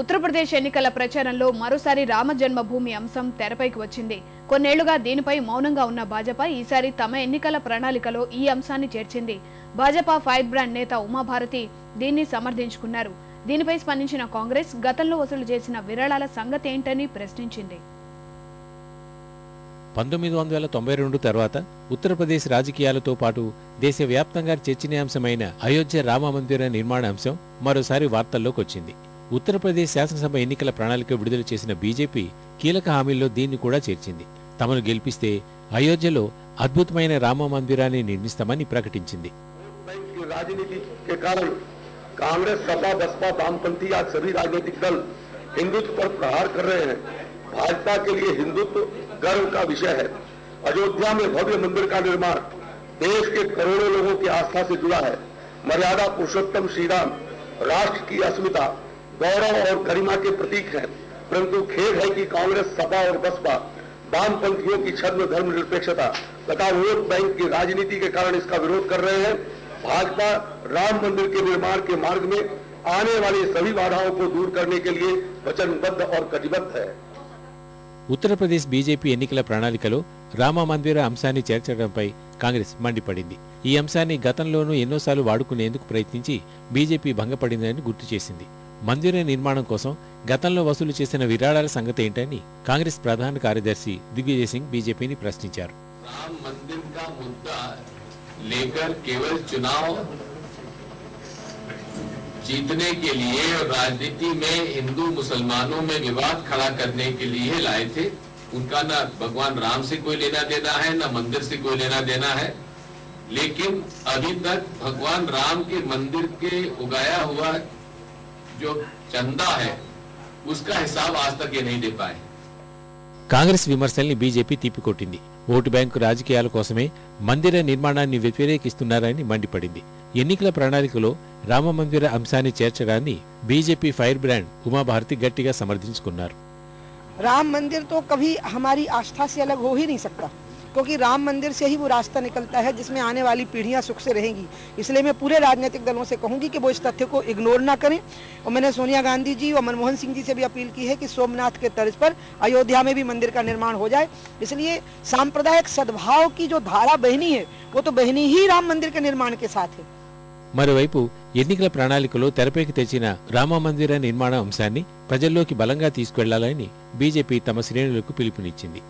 ఉత్తరప్రదేశ్ ఎన్నికల ప్రచారంలో మరోసారి రామ జన్మభూమి అంశం తెరపైకి వచ్చింది. కొన్నేళ్లుగా దీనిపై మౌనంగా ఉన్న భాజపా ఈసారి తమ ఎన్నికల ప్రణాళికలో ఈ అంశాన్ని చేర్చింది. భాజపా ఫైర్ బ్రాండ్ నేత ఉమాభారతి దీన్ని సమర్థించుకున్నారు. దీనిపై స్పందించిన కాంగ్రెస్ గతంలో వసూలు చేసిన విరాళాల సంగతి ఏంటని ప్రశ్నించింది. 1992 తర్వాత ఉత్తరప్రదేశ్ రాజకీయాలతో పాటు దేశవ్యాప్తంగా చర్చనీయాంశమైన అయోధ్య రామ మందిర నిర్మాణ అంశం మరోసారి వార్తల్లోకి వచ్చింది. ఉత్తరప్రదేశ్ శాసనసభ ఎన్నికల ప్రణాళిక విడుదల చేసిన బీజేపీ కీలక హామీల్లో దీన్ని కూడా చేర్చింది. తమను గెలిపిస్తే అయోధ్యలో అద్భుతమైన రామ మందిరాన్ని నిర్మిస్తామని ప్రకటించింది. कांग्रेस सपा बसपा वामपंथी आज सभी राजनीतिक दल हिंदुत्व पर प्रहार कर रहे हैं। भाजपा के लिए हिंदुत्व गर्व का विषय है। अयोध्या में भव्य मंदिर का निर्माण देश के करोड़ों लोगों की आस्था से जुड़ा है। मर्यादा पुरुषोत्तम श्री राम राष्ट्र की अस्मिता, गौरव और गरिमा के प्रतीक हैं। परंतु खेद है कि कांग्रेस सपा और बसपा वामपंथियों की छद्म धर्मनिरपेक्षता तथा वोट बैंक की राजनीति के कारण इसका विरोध कर रहे हैं। भाजपा राम मंदिर के निर्माण के मार्ग में आने वाली सभी बाधाओं को दूर करने के लिए वचनबद्ध और कटिबद्ध है। ఉత్తరప్రదేశ్ బీజేపీ ఎన్నికల ప్రణాళికలో రామ మందిర అంశాన్ని చేర్చడంపై కాంగ్రెస్ మండిపడింది. ఈ అంశాన్ని గతంలోనూ ఎన్నోసార్లు వాడుకునేందుకు ప్రయత్నించి బీజేపీ భంగపడిందని గుర్తు చేసింది. మందిర నిర్మాణం కోసం గతంలో వసూలు చేసిన విరాళాల సంగతి ఏంటని కాంగ్రెస్ ప్రధాన కార్యదర్శి దిగ్విజయ్ సింగ్ బీజేపీని ప్రశ్నించారు. लेकर केवल चुनाव जीतने के लिए और राजनीति में हिंदू मुसलमानों में विवाद खड़ा करने के लिए लाए थे। उनका न भगवान राम से कोई लेना देना है, न मंदिर से कोई लेना देना है। लेकिन अभी तक भगवान राम के मंदिर के उगाया हुआ जो चंदा है उसका हिसाब आज तक ये नहीं दे पाए। కాంగ్రెస్ విమర్శల్ని బీజేపీ తిప్పికొట్టింది. ఓటు బ్యాంకు రాజకీయాల కోసమే మందిర నిర్మాణాన్ని వ్యతిరేకిస్తున్నారని మండిపడింది. ఎన్నికల ప్రణాళికలో రామ మందిర అంశాన్ని చేర్చడాన్ని బీజేపీ ఫైర్ బ్రాండ్ ఉమాభారతి గట్టిగా సమర్థించుకున్నారు. राम मंदिर तो कभी हमारी आस्था से अलग हो ही नहीं सकता, क्योंकि राम मंदिर से ही वो रास्ता निकलता है जिसमें आने वाली पीढ़ियां सुख से रहेंगी। इसलिए मैं पूरे राजनीतिक दलों से कहूंगी कि वो इस तथ्य को इग्नोर ना करें। और मैंने सोनिया गांधी जी और मनमोहन सिंह जी से भी अपील की है कि सोमनाथ के तर्ज पर अयोध्या में भी मंदिर का निर्माण हो जाए। इसलिए सांप्रदायिक सद्भाव की जो धारा बहनी है वो तो बहनी ही राम मंदिर के निर्माण के साथ है। మరోవైపు ఎన్నికల ప్రణాళికలో తెరపైకి తెచ్చిన రామ మందిర నిర్మాణ అంశాన్ని ప్రజల్లోకి బలంగా తీసుకెళ్లాలని బీజేపీ తమ శ్రేణులకు పిలుపునిచ్చింది.